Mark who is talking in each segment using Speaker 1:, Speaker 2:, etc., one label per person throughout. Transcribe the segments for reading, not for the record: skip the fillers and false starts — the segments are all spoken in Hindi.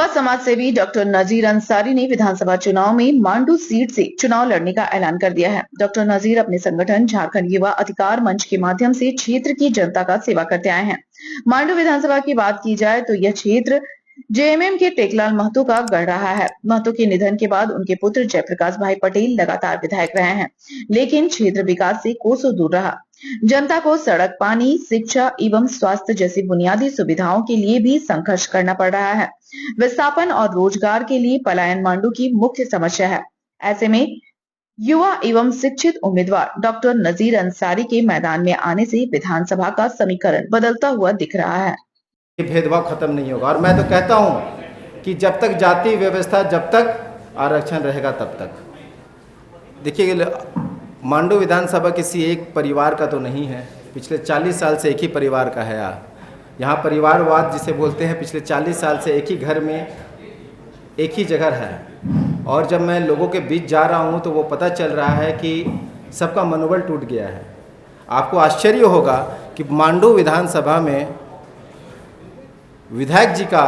Speaker 1: समाज सेवी डॉक्टर नजीर अंसारी ने विधानसभा चुनाव में मांडू सीट से चुनाव लड़ने का ऐलान कर दिया है। डॉक्टर नजीर अपने संगठन झारखंड युवा अधिकार मंच के माध्यम से क्षेत्र की जनता का सेवा करते आए हैं। मांडू विधानसभा की बात की जाए तो यह क्षेत्र जेएमएम के टेकलाल महतो का गढ़ रहा है। महतो के निधन के बाद उनके पुत्र जयप्रकाश भाई पटेल लगातार विधायक रहे हैं, लेकिन क्षेत्र विकास से कोसों दूर रहा। जनता को सड़क, पानी, शिक्षा एवं स्वास्थ्य जैसी बुनियादी सुविधाओं के लिए भी संघर्ष करना पड़ रहा है। विस्थापन और रोजगार के लिए पलायन मांडू की मुख्य समस्या है। ऐसे में युवा एवं शिक्षित उम्मीदवार डॉक्टर नजीर अंसारी के मैदान में आने से विधानसभा का समीकरण बदलता हुआ दिख रहा है।
Speaker 2: ये भेदभाव खत्म नहीं होगा और मैं तो कहता हूं कि जब तक जाति व्यवस्था, जब तक आरक्षण रहेगा तब तक। देखिए, मांडू विधानसभा किसी एक परिवार का तो नहीं है। पिछले 40 साल से एक ही परिवार का है। यहाँ परिवारवाद जिसे बोलते हैं, पिछले 40 साल से एक ही घर में एक ही जगह है। और जब मैं लोगों के बीच जा रहा हूँ तो वो पता चल रहा है कि सबका मनोबल टूट गया है। आपको आश्चर्य होगा कि मांडू विधानसभा में विधायक जी का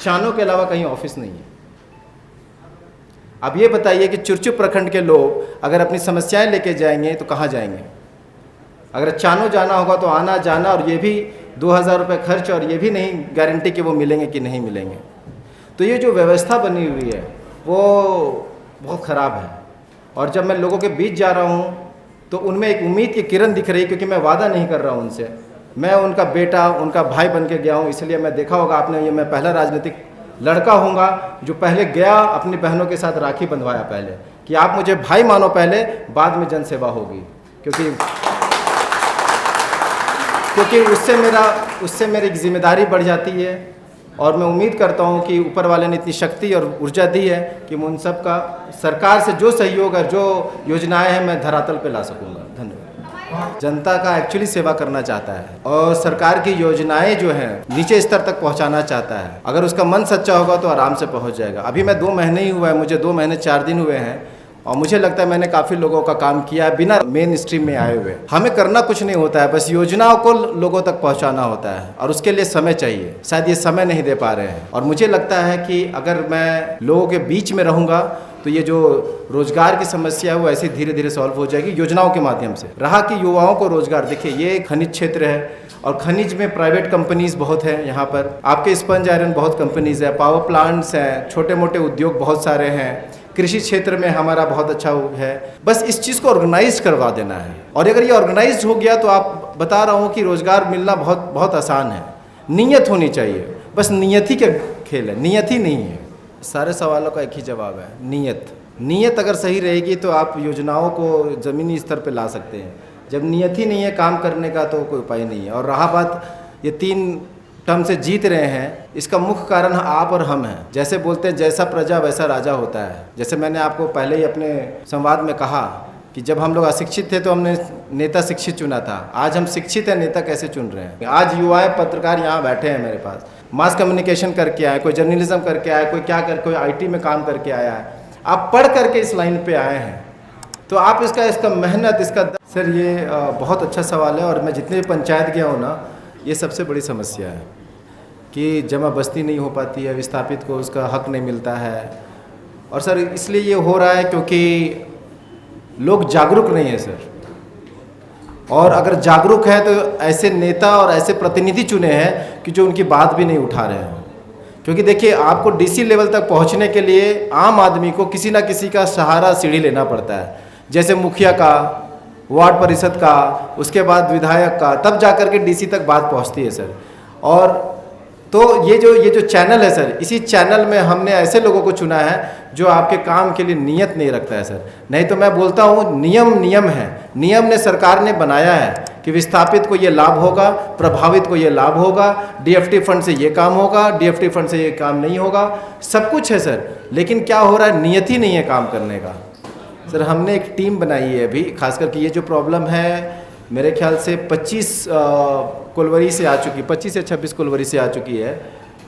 Speaker 2: चानों के अलावा कहीं ऑफिस नहीं है। अब ये बताइए कि चुरचू प्रखंड के लोग अगर अपनी समस्याएं लेके जाएंगे तो कहाँ जाएंगे? अगर चानो जाना होगा तो आना जाना, और ये भी 2000 रुपये खर्च, और ये भी नहीं गारंटी कि वो मिलेंगे कि नहीं मिलेंगे। तो ये जो व्यवस्था बनी हुई है वो बहुत ख़राब है। और जब मैं लोगों के बीच जा रहा हूँ तो उनमें एक उम्मीद की किरण दिख रही है, क्योंकि मैं वादा नहीं कर रहा हूँ उनसे। मैं उनका बेटा, उनका भाई बन के गया हूँ। इसलिए मैं देखा होगा आपने, ये मैं पहला राजनीतिक लड़का हूँगा जो पहले गया अपनी बहनों के साथ राखी बंधवाया पहले, कि आप मुझे भाई मानो पहले, बाद में जनसेवा होगी। क्योंकि उससे मेरी जिम्मेदारी बढ़ जाती है। और मैं उम्मीद करता हूँ कि ऊपर वाले ने इतनी शक्ति और ऊर्जा दी है कि मैं उन सब का सरकार से जो सहयोग है, जो योजनाएं हैं, मैं धरातल पे ला सकूँगा। धन्यवाद। जनता का एक्चुअली सेवा करना चाहता है और सरकार की योजनाएं जो हैं नीचे स्तर तक पहुंचाना चाहता है। अगर उसका मन सच्चा होगा तो आराम से पहुंच जाएगा। अभी मैं 2 महीने ही हुआ है, मुझे 2 महीने 4 दिन हुए हैं, और मुझे लगता है मैंने काफ़ी लोगों का काम किया है बिना मेन स्ट्रीम में आए हुए। हमें करना कुछ नहीं होता है, बस योजनाओं को लोगों तक पहुंचाना होता है, और उसके लिए समय चाहिए। शायद ये समय नहीं दे पा रहे हैं। और मुझे लगता है कि अगर मैं लोगों के बीच में रहूँगा तो ये जो रोजगार की समस्या है वो ऐसे धीरे धीरे सॉल्व हो जाएगी योजनाओं के माध्यम से। रहा कि युवाओं को रोजगार, देखिए ये खनिज क्षेत्र है और खनिज में प्राइवेट कंपनीज बहुत हैं। यहाँ पर आपके स्पंज आयरन बहुत कंपनीज है, पावर प्लांट्स हैं, छोटे मोटे उद्योग बहुत सारे हैं। कृषि क्षेत्र में हमारा बहुत अच्छा है। बस इस चीज़ को ऑर्गेनाइज करवा देना है, और अगर ये ऑर्गेनाइज हो गया तो आप बता रहा हूँ कि रोजगार मिलना बहुत बहुत आसान है। नीयत होनी चाहिए, बस नियत ही का खेल है, नियत ही नहीं है। सारे सवालों का एक ही जवाब है, नीयत अगर सही रहेगी तो आप योजनाओं को ज़मीनी स्तर पे ला सकते हैं। जब नियत ही नहीं है काम करने का तो कोई उपाय नहीं है। और रहा बात ये 3 टर्म से जीत रहे हैं, इसका मुख्य कारण आप और हम हैं। जैसे बोलते हैं जैसा प्रजा वैसा राजा होता है। जैसे मैंने आपको पहले ही अपने संवाद में कहा कि जब हम लोग अशिक्षित थे तो हमने नेता शिक्षित चुना था। आज हम शिक्षित हैं, नेता कैसे चुन रहे हैं? आज युवा पत्रकार यहाँ बैठे हैं मेरे पास, मास कम्युनिकेशन करके आए, कोई जर्नलिज्म करके आए, कोई क्या कर, कोई IT में काम करके आया है। आप पढ़ करके इस लाइन पे आए हैं, तो आप इसका मेहनत, सर ये बहुत अच्छा सवाल है। और मैं जितने भी पंचायत गया हूँ ना, ये सबसे बड़ी समस्या है कि जमा बस्ती नहीं हो पाती है, विस्थापित को उसका हक नहीं मिलता है। और सर इसलिए ये हो रहा है क्योंकि लोग जागरूक नहीं है सर। और अगर जागरूक है तो ऐसे नेता और ऐसे प्रतिनिधि चुने हैं कि जो उनकी बात भी नहीं उठा रहे हैं। क्योंकि देखिए, आपको DC लेवल तक पहुंचने के लिए आम आदमी को किसी ना किसी का सहारा, सीढ़ी लेना पड़ता है। जैसे मुखिया का, वार्ड परिषद का, उसके बाद विधायक का, तब जाकर के DC तक बात पहुंचती है सर। और तो ये जो चैनल है सर, इसी चैनल में हमने ऐसे लोगों को चुना है जो आपके काम के लिए नियत नहीं रखता है सर। नहीं तो मैं बोलता हूँ नियम है। नियम ने सरकार ने बनाया है कि विस्थापित को ये लाभ होगा, प्रभावित को ये लाभ होगा, DFT फंड से ये काम होगा, DFT फंड से ये काम नहीं होगा, सब कुछ है सर। लेकिन क्या हो रहा है, नियत ही नहीं है काम करने का। सर हमने एक टीम बनाई है अभी, खास करके ये जो प्रॉब्लम है मेरे ख्याल से 25 कोलवरी से आ चुकी, 25 से 26 कोलवरी से आ चुकी है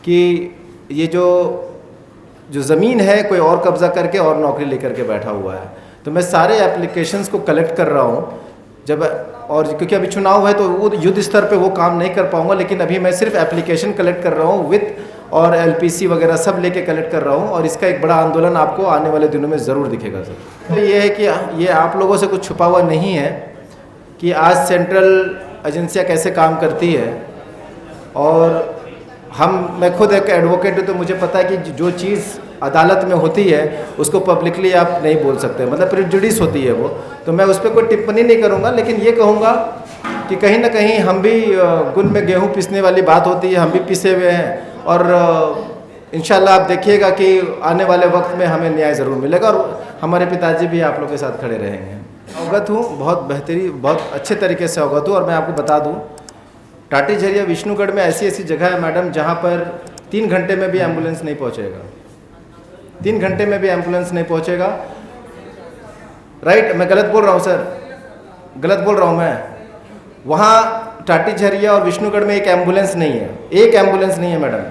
Speaker 2: कि ये जो ज़मीन है कोई और कब्जा करके और नौकरी लेकर के बैठा हुआ है। तो मैं सारे एप्लीकेशंस को कलेक्ट कर रहा हूँ जब, और क्योंकि अभी चुनाव है तो वो युद्ध स्तर पे वो काम नहीं कर पाऊँगा, लेकिन अभी मैं सिर्फ एप्लीकेशन कलेक्ट कर रहा हूँ विथ और एलपीसी वगैरह सब लेके कलेक्ट कर रहा हूँ, और इसका एक बड़ा आंदोलन आपको आने वाले दिनों में ज़रूर दिखेगा सर। तो ये है कि ये आप लोगों से कुछ छुपा हुआ नहीं है कि आज सेंट्रल एजेंसियाँ कैसे काम करती है, और मैं खुद एक एडवोकेट हूँ, तो मुझे पता है कि जो चीज़ अदालत में होती है उसको पब्लिकली आप नहीं बोल सकते, मतलब प्रेजुडिस होती है वो। तो मैं उस पर कोई टिप्पणी नहीं करूँगा, लेकिन ये कहूँगा कि कहीं ना कहीं हम भी गुण में गेहूँ पीसने वाली बात होती है, हम भी पिसे हुए हैं, और इंशाल्लाह आप देखिएगा कि आने वाले वक्त में हमें न्याय ज़रूर मिलेगा, और हमारे पिताजी भी आप लोग के साथ खड़े रहेंगे। अवगत हूँ, बहुत बेहतरीन, बहुत अच्छे तरीके से अवगत हूँ। और मैं आपको बता दूँ, टाटी झरिया विष्णुगढ़ में ऐसी ऐसी जगह है मैडम जहाँ पर 3 घंटे में भी एम्बुलेंस नहीं पहुँचेगा, 3 घंटे में भी एम्बुलेंस नहीं पहुँचेगा। राइट, मैं गलत बोल रहा हूँ सर, गलत बोल रहा हूँ मैं? वहाँ टाटी झरिया और विष्णुगढ़ में एक एम्बुलेंस नहीं है, एक एम्बुलेंस नहीं है मैडम।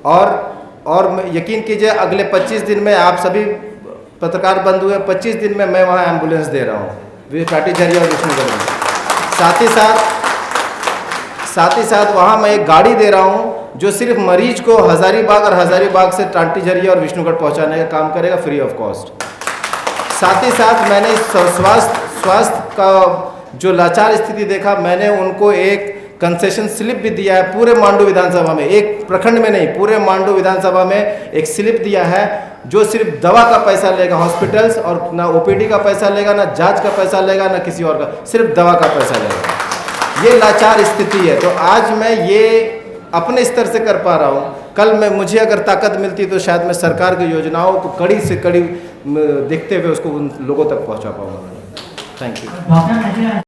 Speaker 2: और यकीन कीजिए, अगले 25 दिन में आप सभी पत्रकार बंद हुए, 25 दिन में मैं वहाँ एम्बुलेंस दे रहा हूँ टाटी झरिया और विष्णुगढ़ में। साथ ही साथ वहाँ मैं एक गाड़ी दे रहा हूँ जो सिर्फ मरीज को हज़ारीबाग और हज़ारीबाग से टाटी झरिया और विष्णुगढ़ पहुँचाने का काम करेगा, फ्री ऑफ कॉस्ट। साथ ही साथ मैंने स्वास्थ्य का जो लाचार स्थिति देखा, मैंने उनको एक कंसेशन स्लिप भी दिया है पूरे मांडू विधानसभा में, एक प्रखंड में नहीं, पूरे मांडू विधानसभा में एक स्लिप दिया है जो सिर्फ दवा का पैसा लेगा हॉस्पिटल्स, और ना ओपीडी का पैसा लेगा, ना जांच का पैसा लेगा, ना किसी और का, सिर्फ दवा का पैसा लेगा। ये लाचार स्थिति है। तो आज मैं ये अपने स्तर से कर पा रहा हूँ, कल मैं मुझे अगर ताकत मिलती तो शायद मैं सरकार की योजनाओं को कड़ी से कड़ी देखते हुए उसको उन लोगों तक पहुँचा पाऊँगा। Thank you.